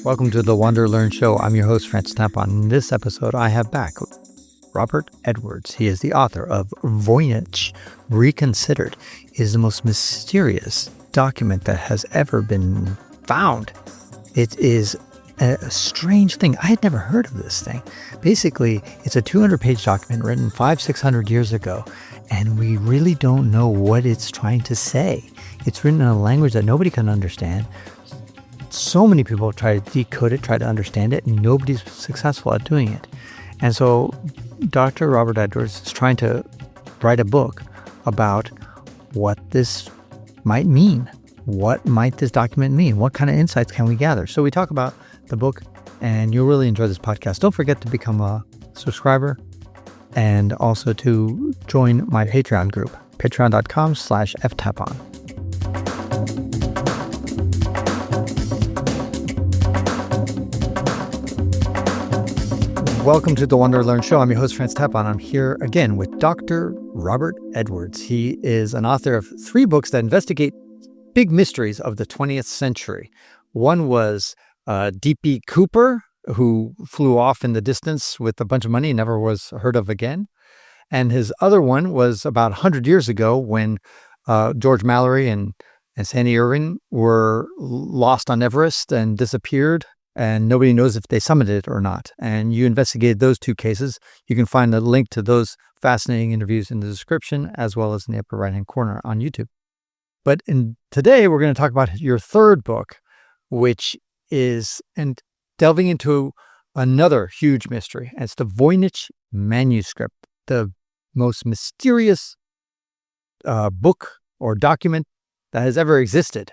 Welcome to the WanderLearn show. I'm your host, Francis Tapon. In this episode, I have back Robert Edwards. He is the author of Voynich Reconsidered. It is the most mysterious document that has ever been found. It is a strange thing. I had never heard of this thing. Basically, it's a 200-page document written 500-600 years ago, and we really don't know what it's trying to say. It's written in a language that nobody can understand. So many people try to decode it, try to understand it, and nobody's successful at doing it. And so Dr. Robert Edwards is trying to write a book about what this might mean. What might this document mean? What kind of insights can we gather? So we talk about the book, and you'll really enjoy this podcast. Don't forget to become a subscriber and also to join my Patreon group, patreon.com/ftapon. Welcome to the WanderLearn show. I'm your host, Francis Tapon. I'm here again with Dr. Robert Edwards. He is an author of 3 books that investigate big mysteries of the 20th century. One was D.B. Cooper, who flew off in the distance with a bunch of money and never was heard of again. And his other one was about 100 years ago when George Mallory and Sandy Irving were lost on Everest and disappeared. And nobody knows if they summited it or not. And you investigated those 2 cases. You can find a link to those fascinating interviews in the description, as well as in the upper right-hand corner on YouTube. But today, we're going to talk about your 3rd book, which is delving into another huge mystery. And it's the Voynich Manuscript, the most mysterious book or document that has ever existed.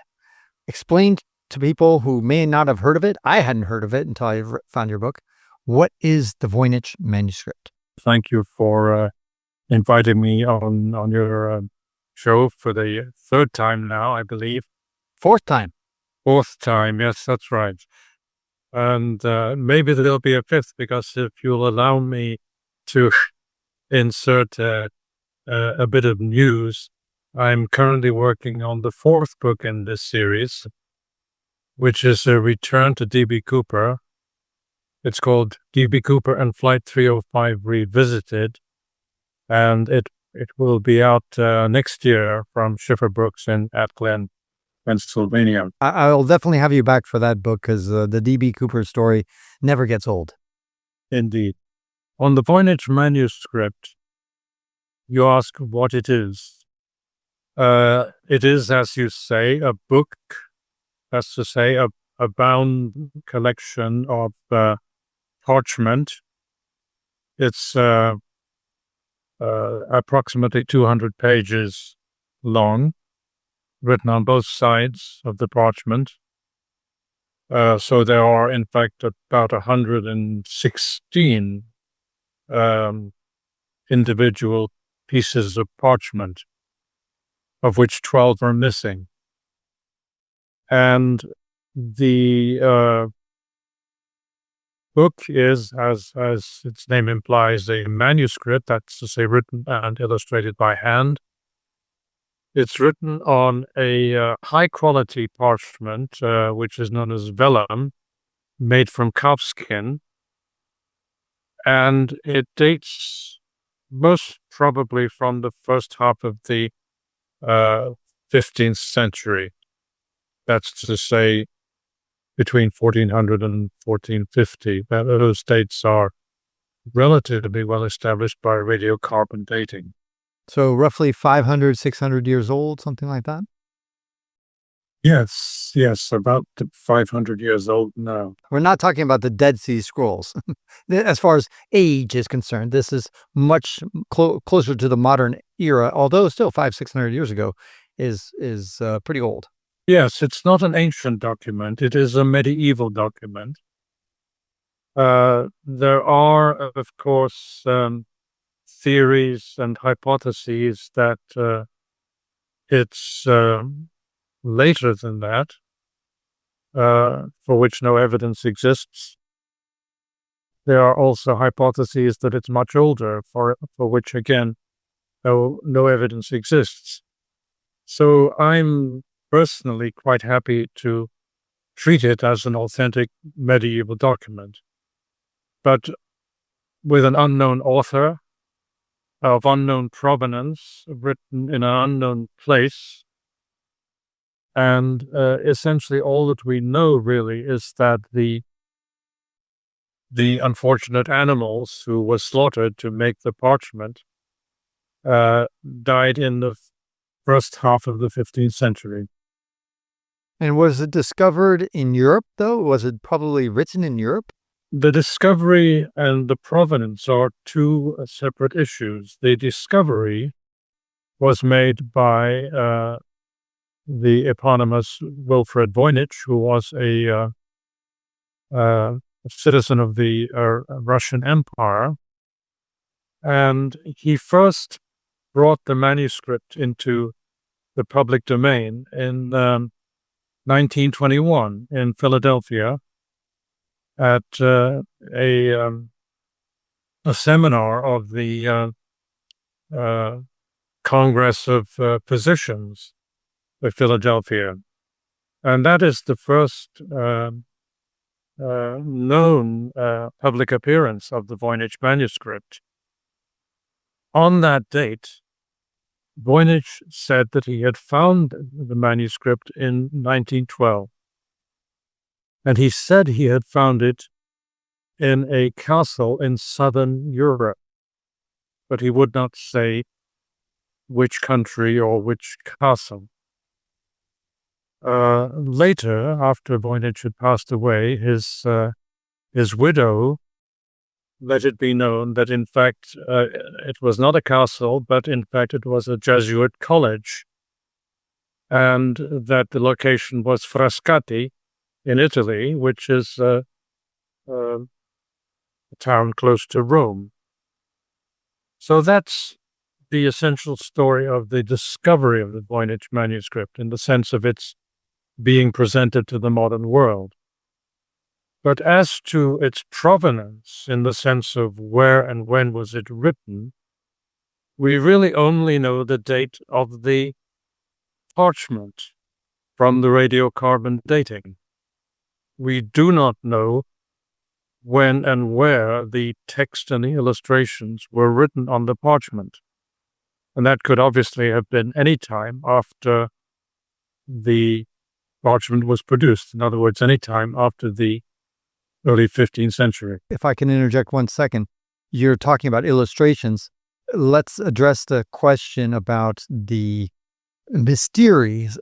Explained to people who may not have heard of it. I hadn't heard of it until I found your book. What is the Voynich Manuscript? Thank you for inviting me on your show for the 3rd time now, I believe. 4th time. 4th time, yes, that's right. And maybe there'll be a 5th, because if you'll allow me to insert a bit of news, I'm currently working on the 4th book in this series, which is a return to D.B. Cooper. It's called D.B. Cooper and Flight 305 Revisited, and it will be out next year from Schiffer Brooks in Glen, Pennsylvania. I'll definitely have you back for that book, because the D.B. Cooper story never gets old. Indeed. On the Voynich Manuscript, you ask what it is. It is, as you say, a book. That's to say, a bound collection of parchment. It's approximately 200 pages long, written on both sides of the parchment. So there are, in fact, about 116 individual pieces of parchment, of which 12 are missing. And the book is, as its name implies, a manuscript, that's to say written and illustrated by hand. It's written on a high-quality parchment, which is known as vellum, made from calfskin. And it dates most probably from the first half of the 15th century. That's to say, between 1400 and 1450. Those dates are relatively well established by radiocarbon dating. So roughly 500, 600 years old, something like that? Yes, about 500 years old now. We're not talking about the Dead Sea Scrolls. As far as age is concerned, this is much closer to the modern era, although still 500-600 years ago is pretty old. Yes, it's not an ancient document. It is a medieval document. There are, of course, theories and hypotheses that it's later than that, for which no evidence exists. There are also hypotheses that it's much older, for which, again, no evidence exists. So I'm personally quite happy to treat it as an authentic medieval document. But with an unknown author, of unknown provenance, written in an unknown place, and essentially all that we know really is that the unfortunate animals who were slaughtered to make the parchment died in the first half of the 15th century. And was it discovered in Europe, though? Was it probably written in Europe? The discovery and the provenance are two separate issues. The discovery was made by the eponymous Wilfred Voynich, who was a citizen of the Russian Empire. And he first brought the manuscript into the public domain in 1921 in Philadelphia at a seminar of the Congress of Physicians of Philadelphia. And that is the first known public appearance of the Voynich Manuscript. On that date, Voynich said that he had found the manuscript in 1912. And he said he had found it in a castle in southern Europe. But he would not say which country or which castle. Later, after Voynich had passed away, his widow let it be known that in fact it was not a castle, but in fact it was a Jesuit college, and that the location was Frascati in Italy, which is a town close to Rome. So that's the essential story of the discovery of the Voynich manuscript in the sense of its being presented to the modern world. But as to its provenance, in the sense of where and when was it written, we really only know the date of the parchment from the radiocarbon dating. We do not know when and where the text and the illustrations were written on the parchment. And that could obviously have been any time after the parchment was produced. In other words, any time after the early 15th century. If I can interject 1 second, you're talking about illustrations. Let's address the question about the mysterious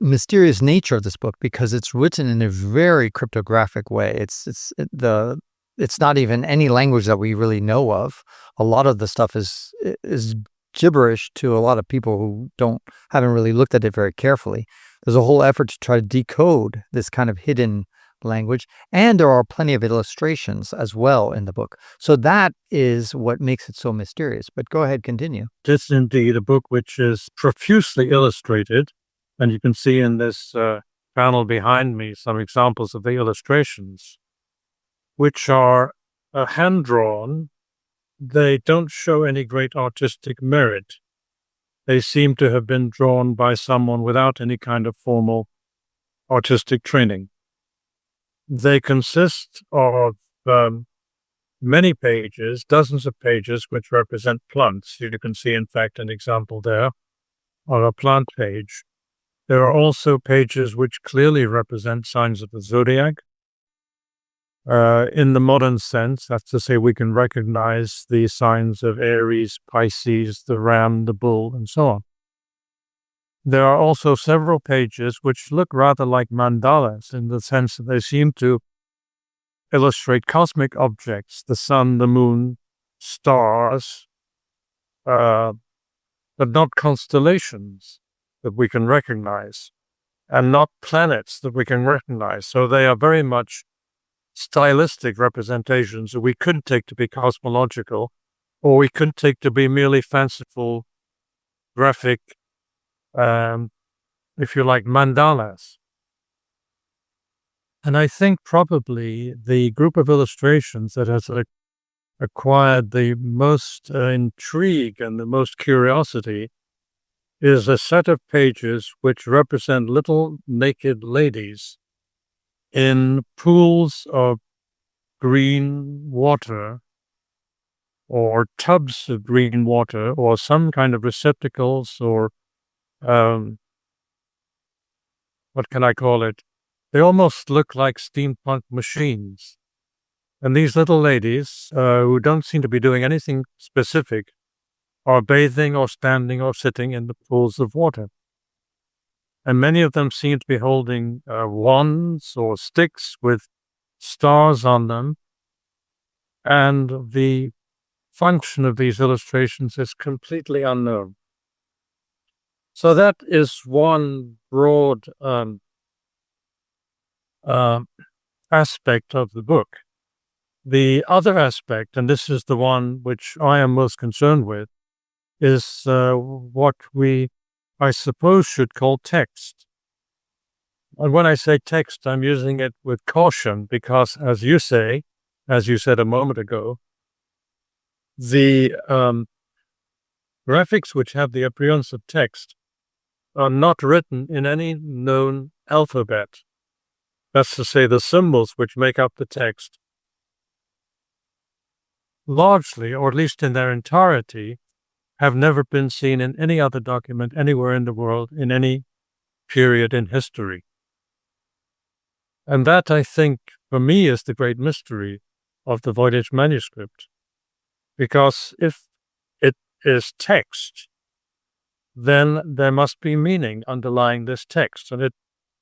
nature of this book, because it's written in a very cryptographic way. It's not even any language that we really know of. A lot of the stuff is gibberish to a lot of people who haven't really looked at it very carefully. There's a whole effort to try to decode this kind of hidden language, and there are plenty of illustrations as well in the book. So that is what makes it so mysterious. But go ahead, continue. It's indeed a book which is profusely illustrated, and you can see in this panel behind me some examples of the illustrations, which are hand-drawn. They don't show any great artistic merit. They seem to have been drawn by someone without any kind of formal artistic training. They consist of many pages, dozens of pages, which represent plants. You can see, in fact, an example there on a plant page. There are also pages which clearly represent signs of the zodiac. In the modern sense, that's to say, we can recognize the signs of Aries, Pisces, the ram, the bull, and so on. There are also several pages which look rather like mandalas in the sense that they seem to illustrate cosmic objects, the sun, the moon, stars, but not constellations that we can recognize, and not planets that we can recognize. So they are very much stylistic representations that we could take to be cosmological, or we could take to be merely fanciful, graphic, if you like, mandalas. And I think probably the group of illustrations that has acquired the most intrigue and the most curiosity is a set of pages which represent little naked ladies in pools of green water or tubs of green water or some kind of receptacles or what can I call it? They almost look like steampunk machines. And these little ladies, who don't seem to be doing anything specific, are bathing or standing or sitting in the pools of water. And many of them seem to be holding wands or sticks with stars on them. And the function of these illustrations is completely unknown. So that is one broad aspect of the book. The other aspect, and this is the one which I am most concerned with, is what we, I suppose, should call text. And when I say text, I'm using it with caution because, as you said a moment ago, the graphics which have the appearance of text are not written in any known alphabet. That's to say, the symbols which make up the text largely, or at least in their entirety, have never been seen in any other document anywhere in the world in any period in history. And that, I think, for me, is the great mystery of the Voynich Manuscript. Because if it is text, then there must be meaning underlying this text. And it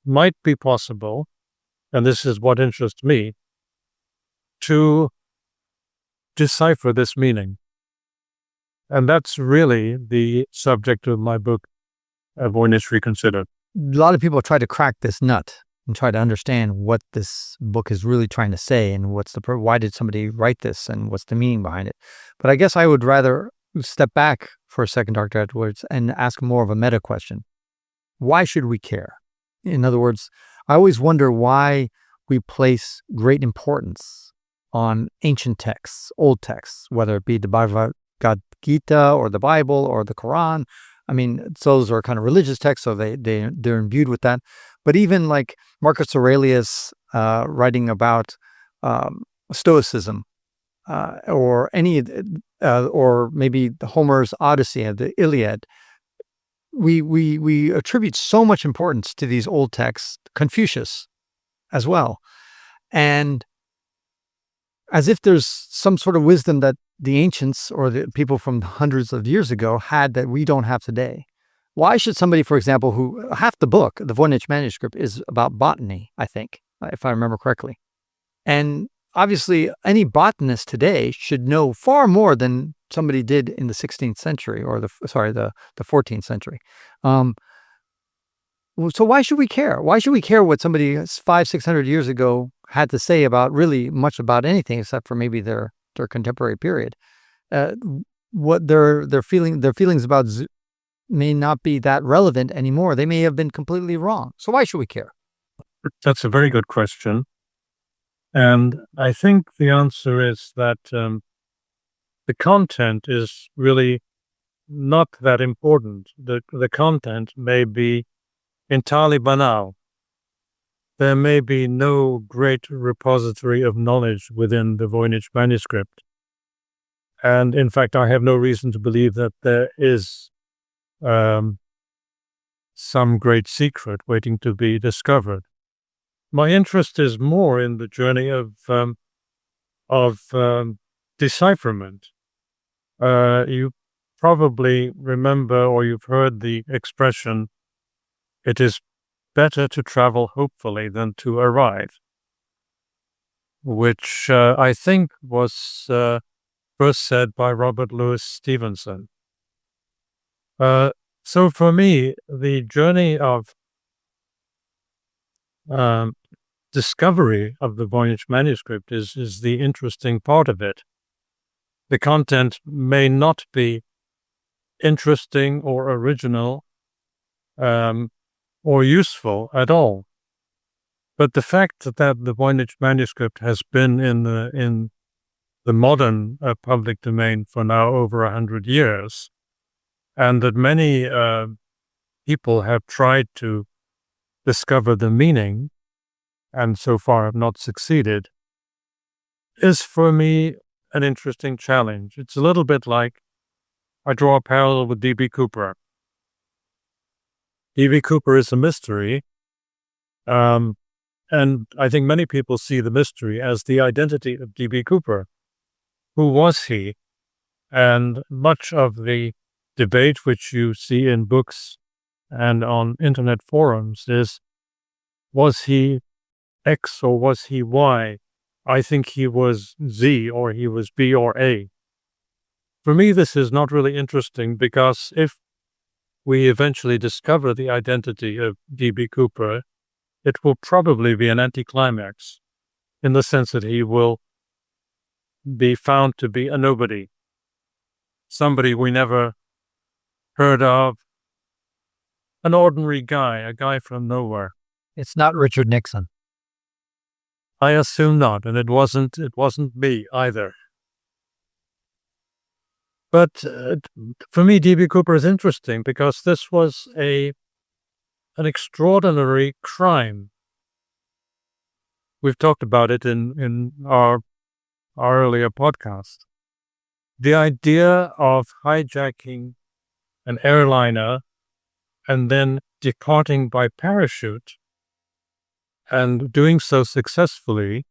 might be possible, and this is what interests me, to decipher this meaning. And that's really the subject of my book, Voynich Reconsidered. A lot of people try to crack this nut and try to understand what this book is really trying to say and why did somebody write this and what's the meaning behind it. But I guess I would rather step back for a second, Dr. Edwards, and ask more of a meta question. Why should we care? In other words, I always wonder why we place great importance on ancient texts, old texts, whether it be the Bhagavad Gita or the Bible or the Quran. I mean, those are kind of religious texts, so they're imbued with that. But even like Marcus Aurelius writing about Stoicism, or or maybe Homer's Odyssey, the Iliad, we attribute so much importance to these old texts, Confucius as well, and as if there's some sort of wisdom that the ancients or the people from hundreds of years ago had that we don't have today. Why should somebody, for example, who half the book, the Voynich Manuscript, is about botany, I think, if I remember correctly. And obviously, any botanist today should know far more than somebody did in the 16th century or the 14th century. So why should we care? Why should we care what somebody 500-600 years ago had to say about really much about anything except for maybe their contemporary period? What their feelings about may not be that relevant anymore. They may have been completely wrong. So why should we care? That's a very good question. And I think the answer is that the content is really not that important. The content may be entirely banal. There may be no great repository of knowledge within the Voynich Manuscript. And in fact, I have no reason to believe that there is some great secret waiting to be discovered. My interest is more in the journey of decipherment. You probably remember, or you've heard the expression, "It is better to travel hopefully than to arrive," which I think was first said by Robert Louis Stevenson. So for me, the journey of discovery of the Voynich Manuscript is the interesting part of it. The content may not be interesting or original or useful at all, but the fact that the Voynich Manuscript has been in the modern public domain for now over 100 years, and that many people have tried to discover the meaning, and so far have not succeeded, is for me an interesting challenge. It's a little bit like I draw a parallel with D.B. Cooper. D.B. Cooper is a mystery, and I think many people see the mystery as the identity of D.B. Cooper. Who was he? And much of the debate which you see in books and on internet forums is, was he X or was he Y? I think he was Z or he was B or A. For me, this is not really interesting because if we eventually discover the identity of D.B. Cooper, it will probably be an anticlimax in the sense that he will be found to be a nobody, somebody we never heard of, an ordinary guy, a guy from nowhere. It's not Richard Nixon. I assume not, and it wasn't me either. But for me, D.B. Cooper is interesting because this was an extraordinary crime. We've talked about it in our earlier podcast. The idea of hijacking an airliner and then departing by parachute and doing so successfully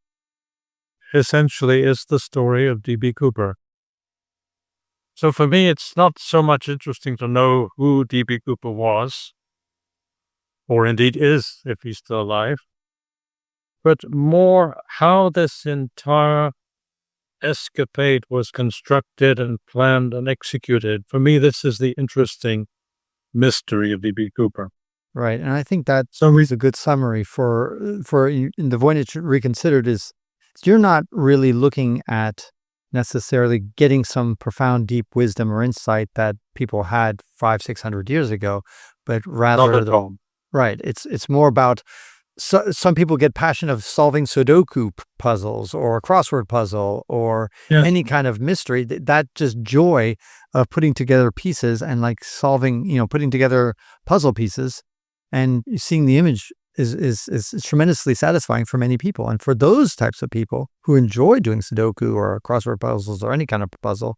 essentially is the story of D.B. Cooper. So for me, it's not so much interesting to know who D.B. Cooper was, or indeed is, if he's still alive, but more how this entire escapade was constructed and planned and executed. For me, this is the interesting mystery of D.B. Cooper. Right, and I think that is a good summary for in the Voynich Reconsidered is you're not really looking at necessarily getting some profound, deep wisdom or insight that people had 500-600 years ago, but rather Not at all. Right, it's more about some people get passionate of solving Sudoku puzzles or a crossword puzzle or any kind of mystery. That just joy of putting together pieces and like solving, putting together puzzle pieces and seeing the image is tremendously satisfying for many people. And for those types of people who enjoy doing Sudoku or crossword puzzles or any kind of puzzle,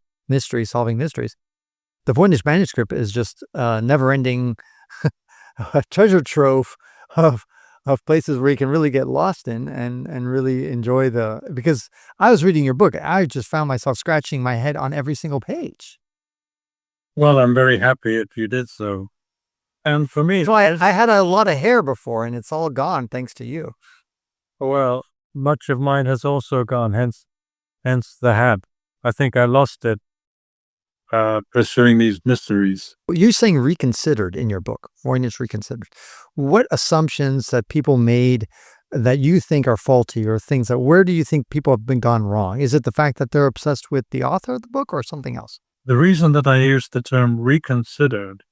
solving mysteries, the Voynich Manuscript is just a never-ending treasure trove of places where you can really get lost in and really enjoy because I was reading your book, I just found myself scratching my head on every single page. Well, I'm very happy if you did so. And for me... So I had a lot of hair before, and it's all gone thanks to you. Well, much of mine has also gone, hence the hat. I think I lost it pursuing these mysteries. You're saying reconsidered in your book, Voynich Reconsidered. What assumptions that people made that you think are faulty or things where do you think people have been gone wrong? Is it the fact that they're obsessed with the author of the book or something else? The reason that I used the term reconsidered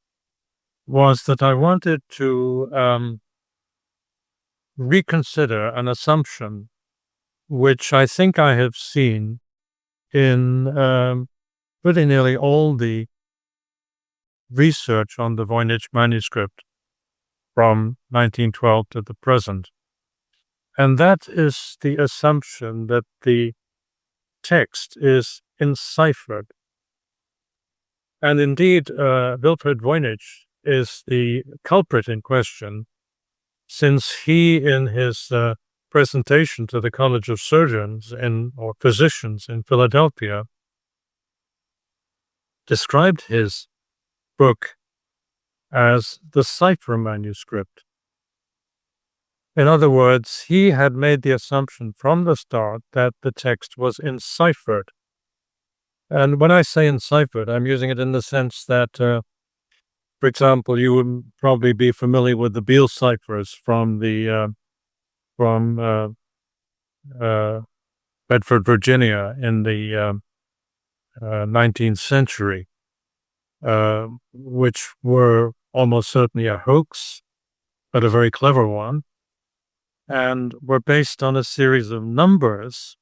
was that I wanted to reconsider an assumption which I think I have seen in pretty nearly all the research on the Voynich Manuscript from 1912 to the present. And that is the assumption that the text is enciphered. And indeed, Wilfred Voynich is the culprit in question, since he, in his presentation to the College of Surgeons or Physicians in Philadelphia, described his book as the cipher manuscript. In other words, he had made the assumption from the start that the text was enciphered. And when I say enciphered, I'm using it in the sense that, for example, you would probably be familiar with the Beale ciphers from Bedford, Virginia in the 19th century, which were almost certainly a hoax, but a very clever one, and were based on a series of numbers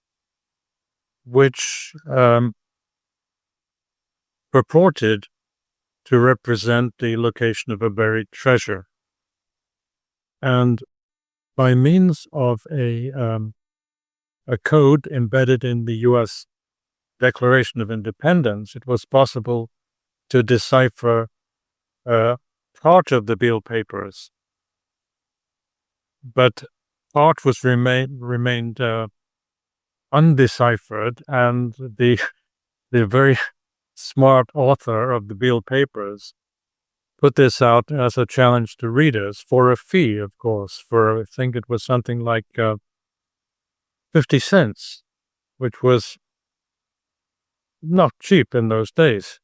which purported to represent the location of a buried treasure. And by means of a code embedded in the U.S. Declaration of Independence, it was possible to decipher part of the Beale papers, but part was remained undeciphered, and the very smart author of the Beale papers put this out as a challenge to readers for a fee, of course, for I think it was something like 50 cents, which was not cheap in those days.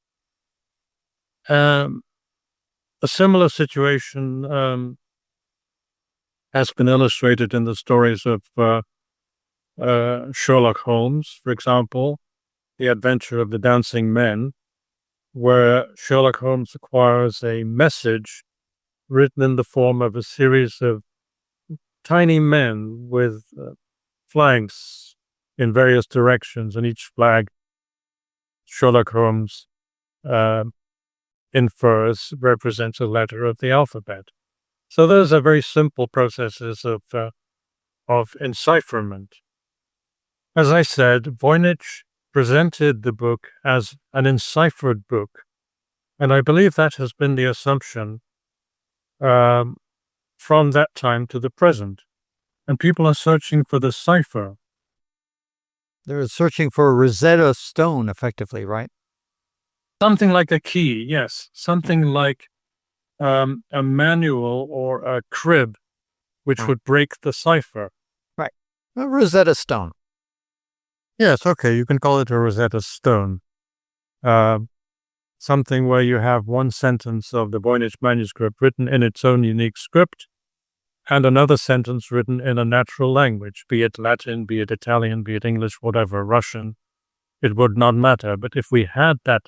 A similar situation has been illustrated in the stories of Sherlock Holmes, for example, The Adventure of the Dancing Men, where Sherlock Holmes acquires a message written in the form of a series of tiny men with flags in various directions, and each flag Sherlock Holmes infers represents a letter of the alphabet. So those are very simple processes of encipherment. As I said, Voynich presented the book as an enciphered book, and I believe that has been the assumption from that time to the present. And people are searching for the cipher. They're searching for a Rosetta Stone, effectively, right? Something like a key, yes. Something like a manual or a crib, which would break the cipher. Right. A Rosetta Stone. Yes, okay, you can call it a Rosetta Stone. Something where you have one sentence of the Voynich Manuscript written in its own unique script, and another sentence written in a natural language, be it Latin, be it Italian, be it English, whatever, Russian. It would not matter. But if we had that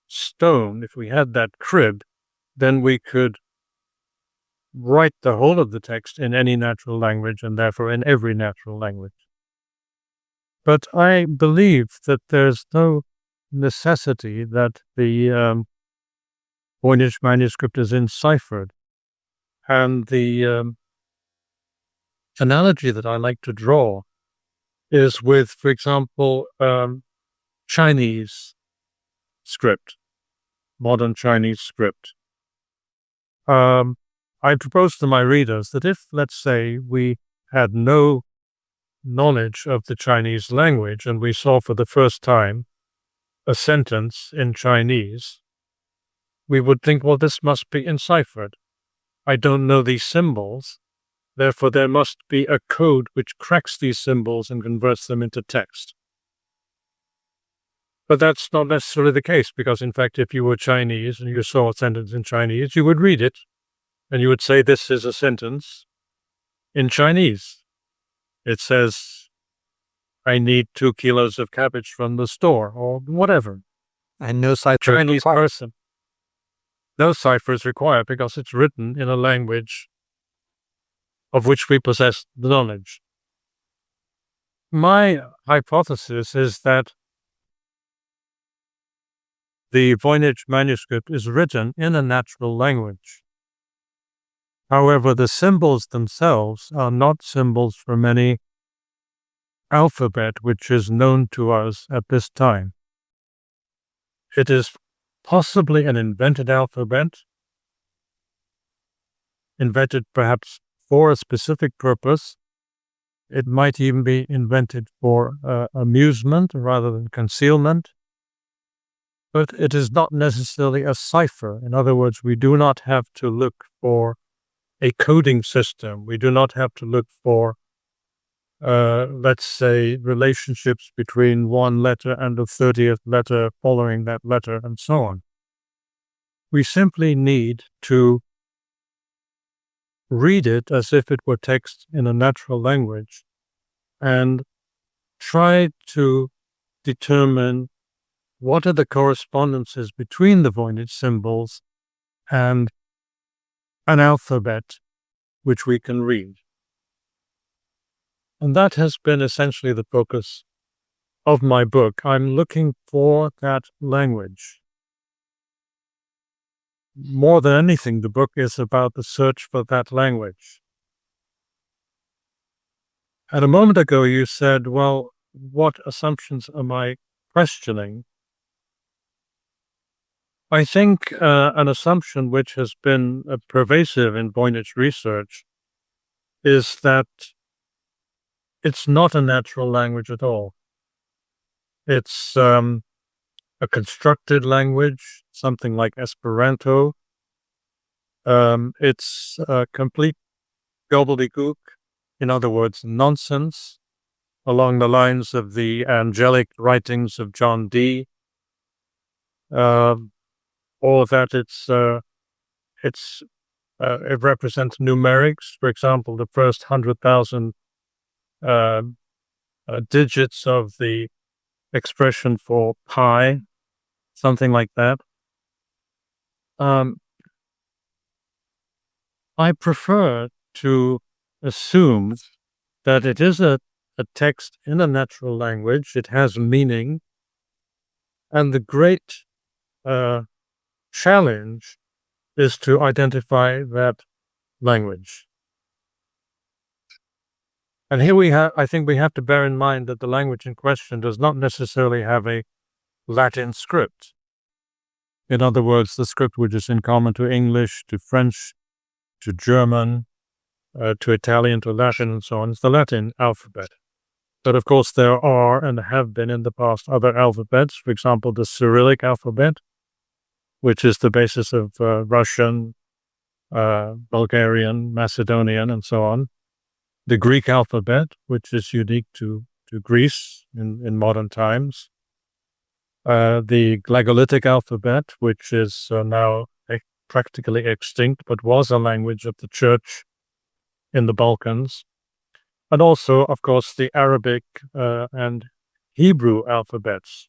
stone, if we had that crib, then we could write the whole of the text in any natural language, and therefore in every natural language. But I believe that there's no necessity that the Voynich manuscript is enciphered. And the analogy that I like to draw is with, for example, Chinese script, modern Chinese script. I propose to my readers that if, let's say, we had no knowledge of the Chinese language and we saw for the first time a sentence in Chinese, we would think, well, this must be enciphered. I don't know these symbols, therefore there must be a code which cracks these symbols and converts them into text. But that's not necessarily the case, because in fact, if you were Chinese and you saw a sentence in Chinese, you would read it and you would say, this is a sentence in Chinese. It says, I need 2 kilos of cabbage from the store, or whatever. And no cipher Chinese person. No cipher is required because it's written in a language of which we possess the knowledge. My hypothesis is that the Voynich manuscript is written in a natural language. However, the symbols themselves are not symbols from any alphabet which is known to us at this time. It is possibly an invented alphabet, invented perhaps for a specific purpose. It might even be invented for amusement rather than concealment. But it is not necessarily a cipher. In other words, we do not have to look for a coding system. We do not have to look for, let's say, relationships between one letter and the 30th letter following that letter, and so on. We simply need to read it as if it were text in a natural language and try to determine what are the correspondences between the Voynich symbols and an alphabet which we can read. And that has been essentially the focus of my book. I'm looking for that language. More than anything, the book is about the search for that language. And a moment ago you said, well, what assumptions am I questioning? I think an assumption which has been pervasive in Voynich research is that it's not a natural language at all. It's a constructed language, something like Esperanto. It's a complete gobbledygook, in other words, nonsense, along the lines of the angelic writings of John Dee. All of that, it represents numerics. For example, the first 100,000 digits of the expression for pi, something like that. I prefer to assume that it is a text in a natural language. It has meaning. And the great challenge is to identify that language. And here I think we have to bear in mind that the language in question does not necessarily have a Latin script. In other words, the script which is in common to English, to French, to German, to Italian, to Latin, and so on. It's the Latin alphabet. But of course, there are and have been in the past other alphabets. For example, the Cyrillic alphabet, which is the basis of Russian, Bulgarian, Macedonian, and so on. The Greek alphabet, which is unique to Greece in modern times. The Glagolitic alphabet, which is now practically extinct, but was a language of the church in the Balkans. And also, of course, the Arabic and Hebrew alphabets,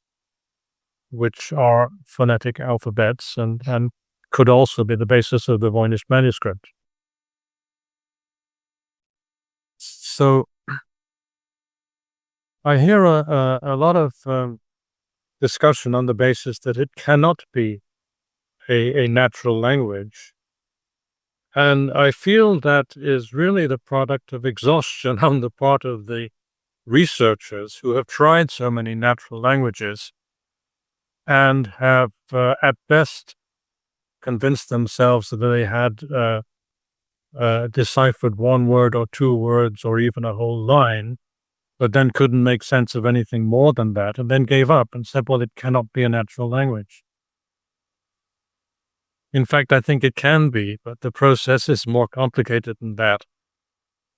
which are phonetic alphabets and could also be the basis of the Voynich Manuscript. So I hear a lot of discussion on the basis that it cannot be a natural language. And I feel that is really the product of exhaustion on the part of the researchers who have tried so many natural languages and have at best convinced themselves that they had deciphered one word or two words or even a whole line, but then couldn't make sense of anything more than that, and then gave up and said, well, it cannot be a natural language. In fact, I think it can be, but the process is more complicated than that.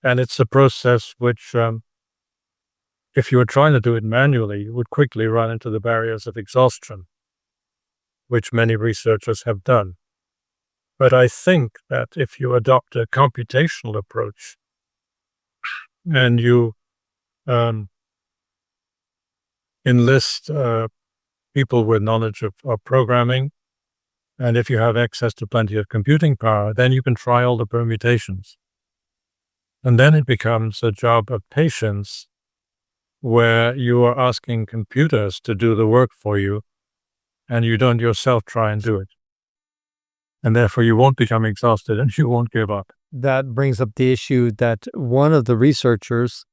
And it's a process which, if you were trying to do it manually, you would quickly run into the barriers of exhaustion, which many researchers have done. But I think that if you adopt a computational approach and you enlist people with knowledge of programming, and if you have access to plenty of computing power, then you can try all the permutations. And then it becomes a job of patience where you are asking computers to do the work for you, and you don't yourself try and do it. And therefore you won't become exhausted and you won't give up. That brings up the issue that one of the researchers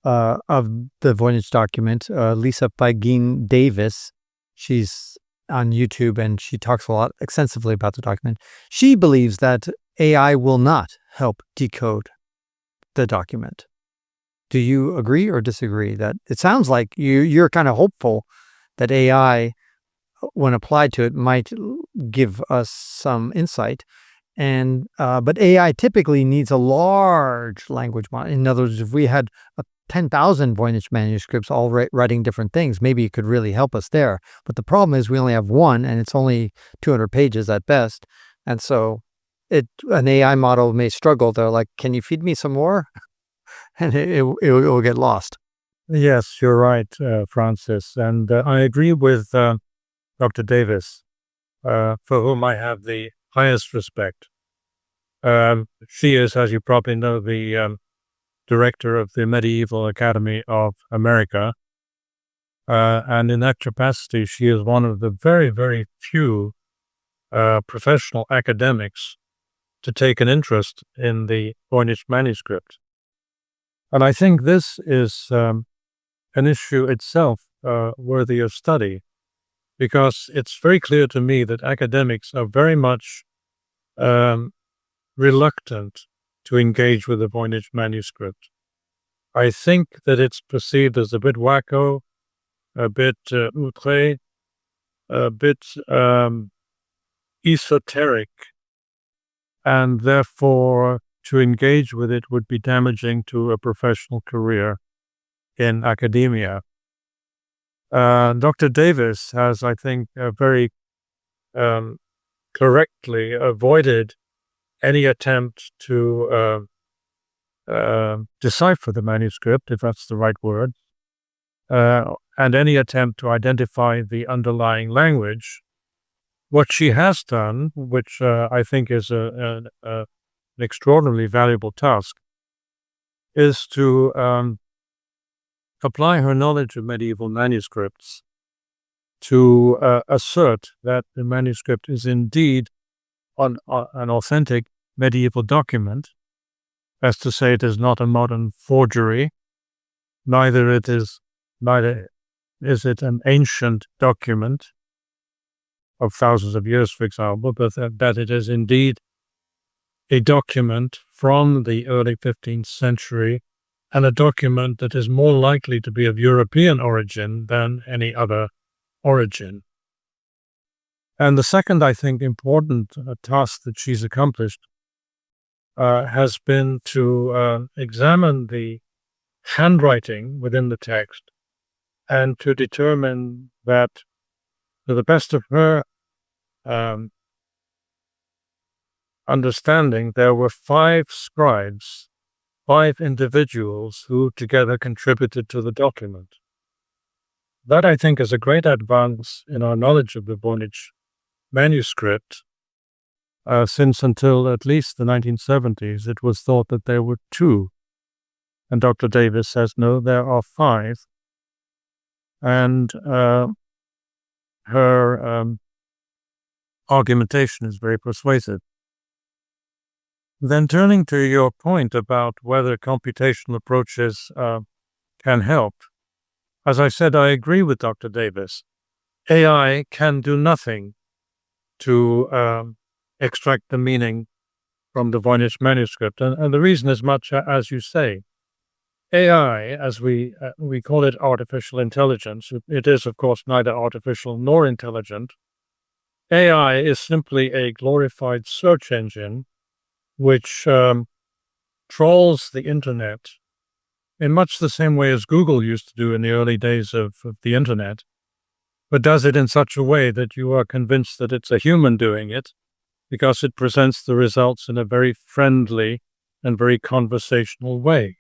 of the Voynich document, Lisa Pagin Davis, she's on YouTube and she talks a lot extensively about the document. She believes that AI will not help decode the document. Do you agree or disagree? That it sounds like you're kind of hopeful that AI, when applied to it, might give us some insight. And but AI typically needs a large language model. In other words, if we had 10,000 Voynich manuscripts all writing different things, maybe it could really help us there. But the problem is we only have one, and it's only 200 pages at best. And so an AI model may struggle. They're like, can you feed me some more? And it will get lost. Yes, you're right, Francis. And I agree with Dr. Davis, for whom I have the highest respect. She is, as you probably know, the director of the Medieval Academy of America. And in that capacity, she is one of the very, very few professional academics to take an interest in the Voynich manuscript. And I think this is an issue itself worthy of study, because it's very clear to me that academics are very much reluctant to engage with the Voynich manuscript. I think that it's perceived as a bit wacko, a bit outré, a bit esoteric, and therefore to engage with it would be damaging to a professional career in academia. Dr. Davis has, I think, very correctly avoided any attempt to decipher the manuscript, if that's the right word, and any attempt to identify the underlying language. What she has done, which I think is an extraordinarily valuable task, is to apply her knowledge of medieval manuscripts to assert that the manuscript is indeed an authentic medieval document. That's to say, it is not a modern forgery. Neither is it an ancient document of thousands of years, for example, but that it is indeed a document from the early 15th century, and a document that is more likely to be of European origin than any other origin. And the second, I think, important task that she's accomplished has been to examine the handwriting within the text and to determine that, to the best of her understanding, there were 5 scribes, 5 individuals who together contributed to the document. That, I think, is a great advance in our knowledge of the Voynich manuscript, since until at least the 1970s, it was thought that there were 2. And Dr. Davis says, no, there are 5. And her argumentation is very persuasive. Then turning to your point about whether computational approaches can help, as I said, I agree with Dr. Davis. AI can do nothing to extract the meaning from the Voynich manuscript. And the reason is much as you say. AI, as we call it, artificial intelligence, it is, of course, neither artificial nor intelligent. AI is simply a glorified search engine which trawls the internet in much the same way as Google used to do in the early days of the internet, but does it in such a way that you are convinced that it's a human doing it, because it presents the results in a very friendly and very conversational way.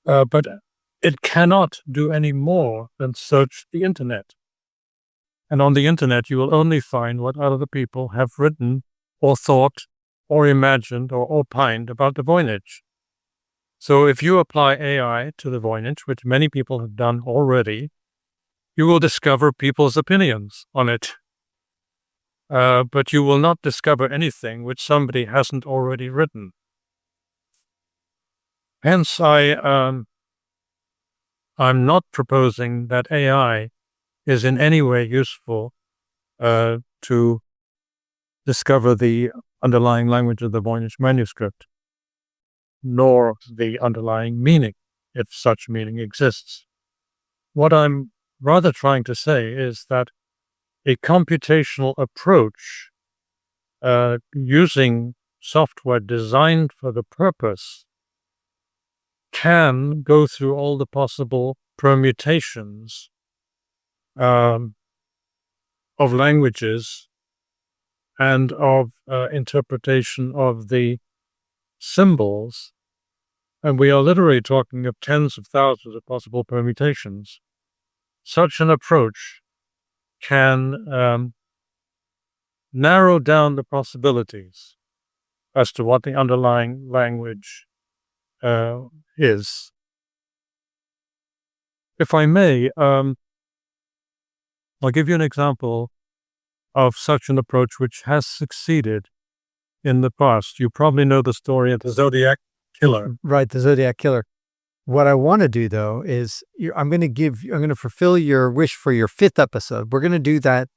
But it cannot do any more than search the internet. And on the internet, you will only find what other people have written or thought or imagined or opined about the Voynich. So if you apply AI to the Voynich, which many people have done already, you will discover people's opinions on it. But you will not discover anything which somebody hasn't already written. Hence, I'm not proposing that AI is in any way useful to discover the underlying language of the Voynich manuscript, nor the underlying meaning, if such meaning exists. What I'm rather trying to say is that a computational approach using software designed for the purpose can go through all the possible permutations of languages and of interpretation of the symbols, and we are literally talking of tens of thousands of possible permutations. Such an approach can narrow down the possibilities as to what the underlying language is. If I may, I'll give you an example of such an approach which has succeeded in the past. You probably know the story of the Zodiac Killer. Right, the Zodiac Killer. What I want to do, though, is I'm going to fulfill your wish for your 5th episode. We're going to do that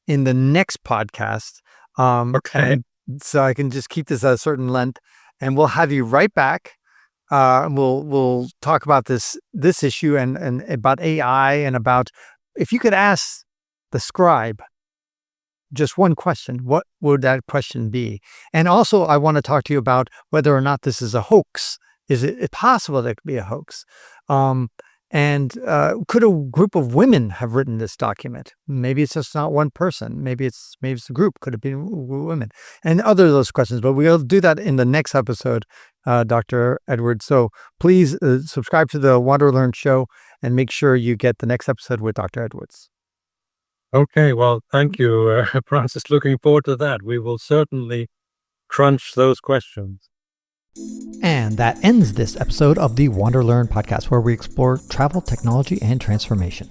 in the next podcast. Okay. So I can just keep this at a certain length, and we'll have you right back. We'll talk about this issue and about AI, and about if you could ask the scribe just one question, what would that question be? And also, I want to talk to you about whether or not this is a hoax. Is it possible that it could be a hoax? And could a group of women have written this document? Maybe it's just not one person. Maybe it's a group. Could it be women? And other of those questions. But we'll do that in the next episode, Dr. Edwards. So please subscribe to the WanderLearn show and make sure you get the next episode with Dr. Edwards. Okay, well, thank you, Francis. Looking forward to that. We will certainly crunch those questions. And that ends this episode of the WanderLearn podcast, where we explore travel, technology, and transformation.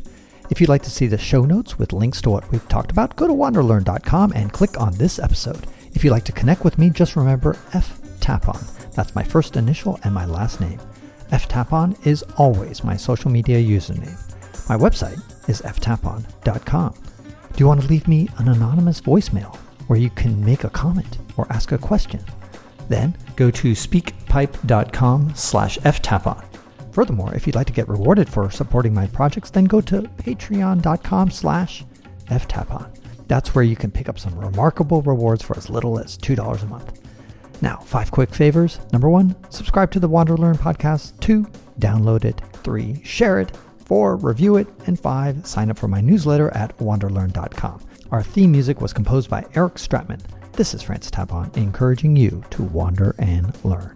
If you'd like to see the show notes with links to what we've talked about, go to wanderlearn.com and click on this episode. If you'd like to connect with me, just remember Tapon. That's my first initial and my last name. Tapon is always my social media username. My website is ftapon.com. Do you want to leave me an anonymous voicemail where you can make a comment or ask a question? Then go to speakpipe.com/ftapon. Furthermore, if you'd like to get rewarded for supporting my projects, then go to patreon.com/ftapon. That's where you can pick up some remarkable rewards for as little as $2 a month. Now, 5 quick favors. Number 1, subscribe to the WanderLearn podcast. 2, download it. 3, share it. 4, review it. And 5, sign up for my newsletter at wanderlearn.com. Our theme music was composed by Eric Stratman. This is Francis Tapon, encouraging you to wander and learn.